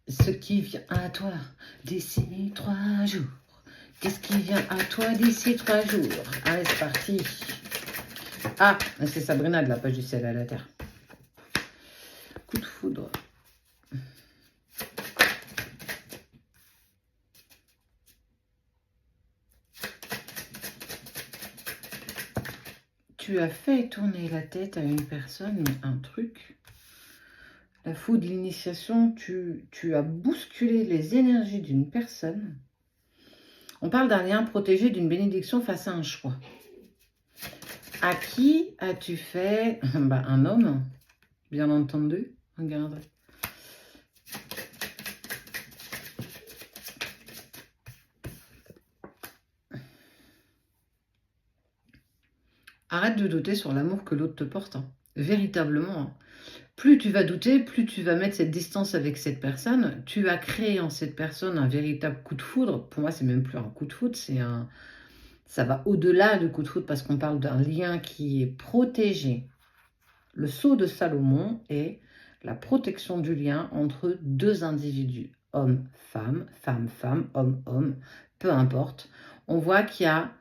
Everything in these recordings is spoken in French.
Ce qui vient à toi d'ici 3 jours. Qu'est-ce qui vient à toi d'ici 3 jours? Allez, c'est parti. Ah, c'est Sabrina de la page du ciel à la terre. Coup de foudre. Tu as fait tourner la tête à une personne, mais un truc. La foudre, l'initiation, tu as bousculé les énergies d'une personne. On parle d'un lien protégé, d'une bénédiction face à un choix. À qui as-tu fait un homme, bien entendu. Regarde. Arrête de douter sur l'amour que l'autre te porte. Hein. Véritablement. Hein. Plus tu vas douter, plus tu vas mettre cette distance avec cette personne. Tu vas créer en cette personne un véritable coup de foudre. Pour moi, c'est même plus un coup de foudre, ça va au-delà du coup de foudre parce qu'on parle d'un lien qui est protégé. Le sceau de Salomon est la protection du lien entre deux individus. Homme-femme, femme-femme, homme-homme, peu importe. On voit qu'il y a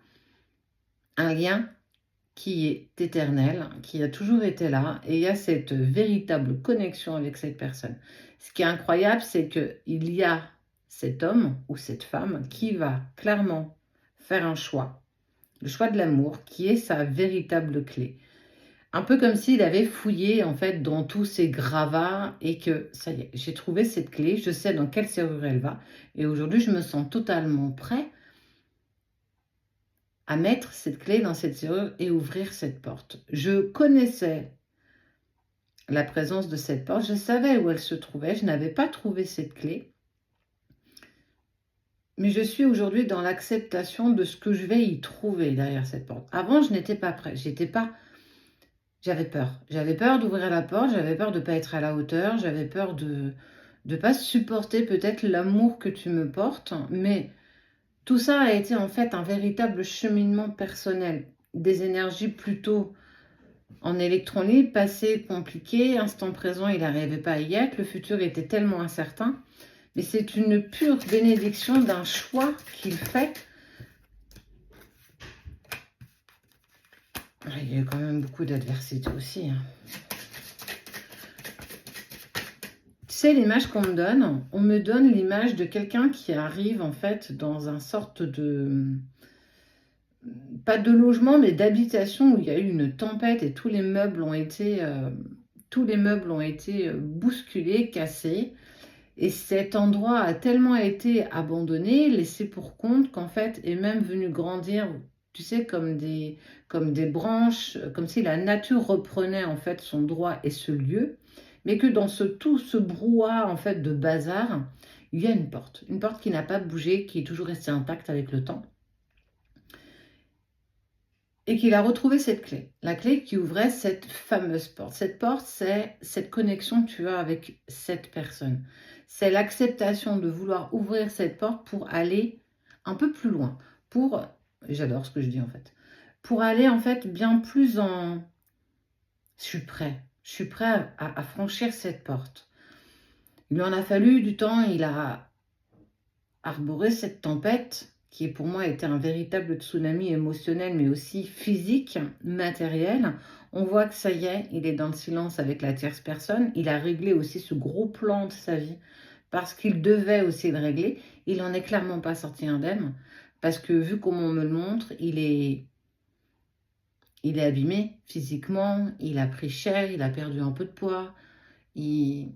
un lien qui est éternel, qui a toujours été là, et il y a cette véritable connexion avec cette personne. Ce qui est incroyable, c'est qu'il y a cet homme ou cette femme qui va clairement faire un choix, le choix de l'amour, qui est sa véritable clé. Un peu comme s'il avait fouillé en fait dans tous ses gravats et que ça y est, j'ai trouvé cette clé, je sais dans quelle serrure elle va, et aujourd'hui je me sens totalement prêt à mettre cette clé dans cette serrure et ouvrir cette porte. Je connaissais la présence de cette porte, je savais où elle se trouvait, je n'avais pas trouvé cette clé, mais je suis aujourd'hui dans l'acceptation de ce que je vais y trouver derrière cette porte. Avant, je n'étais pas prête, j'avais peur. J'avais peur d'ouvrir la porte, j'avais peur de ne pas être à la hauteur, j'avais peur de ne pas supporter peut-être l'amour que tu me portes, mais tout ça a été en fait un véritable cheminement personnel, des énergies plutôt en électron libre, passé compliqué, instant présent, il n'arrivait pas à y être, le futur était tellement incertain, mais c'est une pure bénédiction d'un choix qu'il fait. Il y a eu quand même beaucoup d'adversité aussi. Hein. Tu sais, l'image qu'on me donne, on me donne l'image de quelqu'un qui arrive en fait dans un sorte de... pas de logement, mais d'habitation où il y a eu une tempête et tous les meubles ont été bousculés, cassés. Et cet endroit a tellement été abandonné, laissé pour compte, qu'en fait est même venu grandir, tu sais, comme des branches, comme si la nature reprenait en fait son droit et ce lieu, mais que dans tout ce brouhaha en fait de bazar, il y a une porte qui n'a pas bougé, qui est toujours restée intacte avec le temps. Et qu'il a retrouvé cette clé, la clé qui ouvrait cette fameuse porte. Cette porte, c'est cette connexion que tu as avec cette personne. C'est l'acceptation de vouloir ouvrir cette porte pour aller un peu plus loin. J'adore ce que je dis en fait. Pour aller en fait bien plus en... Je suis prêt à franchir cette porte. Il lui en a fallu du temps, il a arboré cette tempête qui pour moi était un véritable tsunami émotionnel, mais aussi physique, matériel. On voit que ça y est, il est dans le silence avec la tierce personne. Il a réglé aussi ce gros plan de sa vie, parce qu'il devait aussi le régler. Il n'en est clairement pas sorti indemne, parce que vu comment on me le montre, il est abîmé physiquement, il a pris cher, il a perdu un peu de poids, mais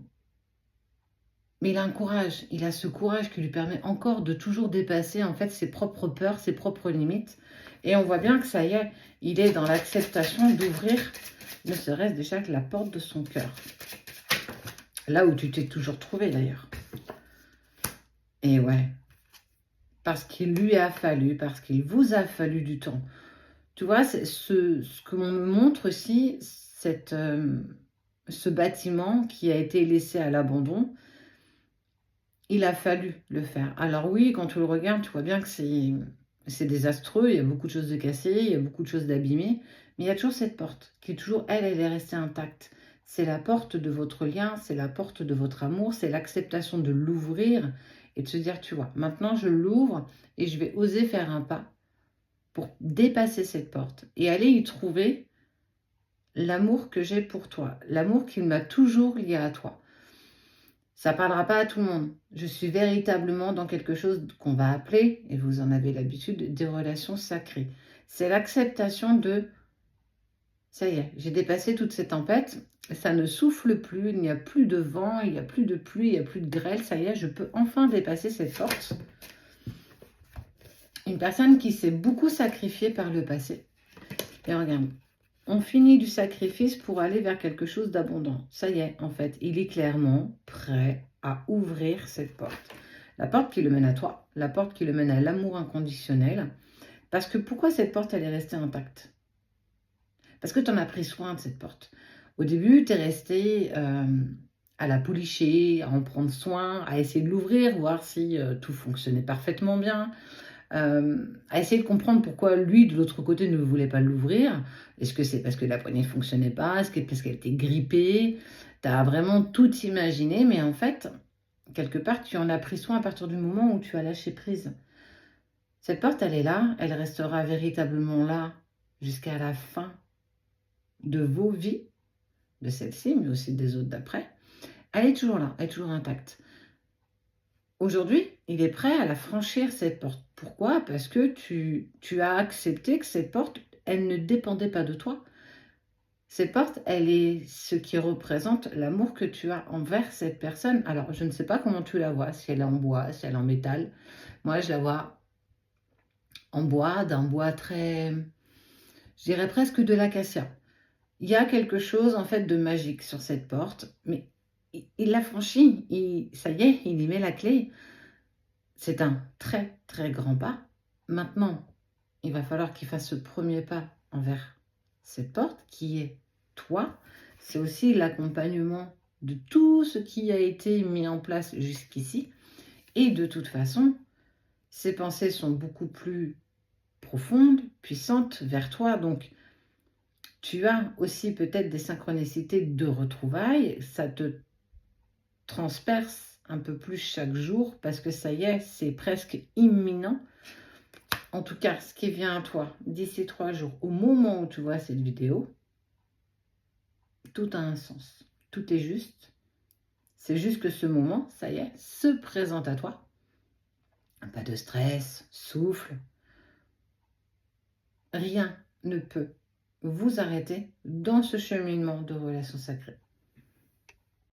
il a un courage, il a ce courage qui lui permet encore de toujours dépasser en fait ses propres peurs, ses propres limites. Et on voit bien que ça y est, il est dans l'acceptation d'ouvrir, ne serait-ce déjà que la porte de son cœur. Là où tu t'es toujours trouvé d'ailleurs. Et ouais, parce qu'il lui a fallu, parce qu'il vous a fallu du temps. Tu vois, ce que l'on me montre aussi, ce bâtiment qui a été laissé à l'abandon, il a fallu le faire. Alors oui, quand tu le regardes, tu vois bien que c'est désastreux, il y a beaucoup de choses de cassées, il y a beaucoup de choses d'abîmées, mais il y a toujours cette porte qui est toujours, elle est restée intacte. c'est la porte de votre lien, c'est la porte de votre amour, c'est l'acceptation de l'ouvrir et de se dire, tu vois, maintenant je l'ouvre et je vais oser faire un pas pour dépasser cette porte et aller y trouver l'amour que j'ai pour toi, l'amour qui m'a toujours lié à toi. Ça ne parlera pas à tout le monde. Je suis véritablement dans quelque chose qu'on va appeler, et vous en avez l'habitude, des relations sacrées. C'est l'acceptation de, ça y est, j'ai dépassé toute cette tempête, ça ne souffle plus, il n'y a plus de vent, il n'y a plus de pluie, il n'y a plus de grêle, ça y est, je peux enfin dépasser cette porte. Une personne qui s'est beaucoup sacrifiée par le passé. Et regarde, on finit du sacrifice pour aller vers quelque chose d'abondant. Ça y est, en fait, il est clairement prêt à ouvrir cette porte. La porte qui le mène à toi, la porte qui le mène à l'amour inconditionnel. Parce que pourquoi cette porte, elle est restée intacte? Parce que tu en as pris soin de cette porte. Au début, tu es resté à la policher, à en prendre soin, à essayer de l'ouvrir, voir si tout fonctionnait parfaitement bien. À essayer de comprendre pourquoi lui, de l'autre côté, ne voulait pas l'ouvrir. Est-ce que c'est parce que la poignée ne fonctionnait pas? Est-ce que parce qu'elle était grippée? Tu as vraiment tout imaginé, mais en fait, quelque part, tu en as pris soin à partir du moment où tu as lâché prise. Cette porte, elle est là, elle restera véritablement là jusqu'à la fin de vos vies, de celle-ci, mais aussi des autres d'après. Elle est toujours là, elle est toujours intacte. Aujourd'hui, il est prêt à la franchir, cette porte. Pourquoi? Parce que tu as accepté que cette porte, elle ne dépendait pas de toi. Cette porte, elle est ce qui représente l'amour que tu as envers cette personne. Alors, je ne sais pas comment tu la vois, si elle est en bois, si elle est en métal. Moi, je la vois en bois, d'un bois très, je dirais presque de l'acacia. Il y a quelque chose, en fait, de magique sur cette porte, mais il l'a franchie, ça y est, il y met la clé. C'est un très, très grand pas. Maintenant, il va falloir qu'il fasse ce premier pas envers cette porte qui est toi. C'est aussi l'accompagnement de tout ce qui a été mis en place jusqu'ici. Et de toute façon, ces pensées sont beaucoup plus profondes, puissantes vers toi. Donc, tu as aussi peut-être des synchronicités de retrouvailles. Ça te transperce un peu plus chaque jour parce que ça y est, c'est presque imminent. En tout cas, ce qui vient à toi d'ici 3 jours, au moment où tu vois cette vidéo, tout a un sens. Tout est juste. C'est juste que ce moment, ça y est, se présente à toi. Pas de stress, souffle. Rien ne peut vous arrêter dans ce cheminement de relations sacrées.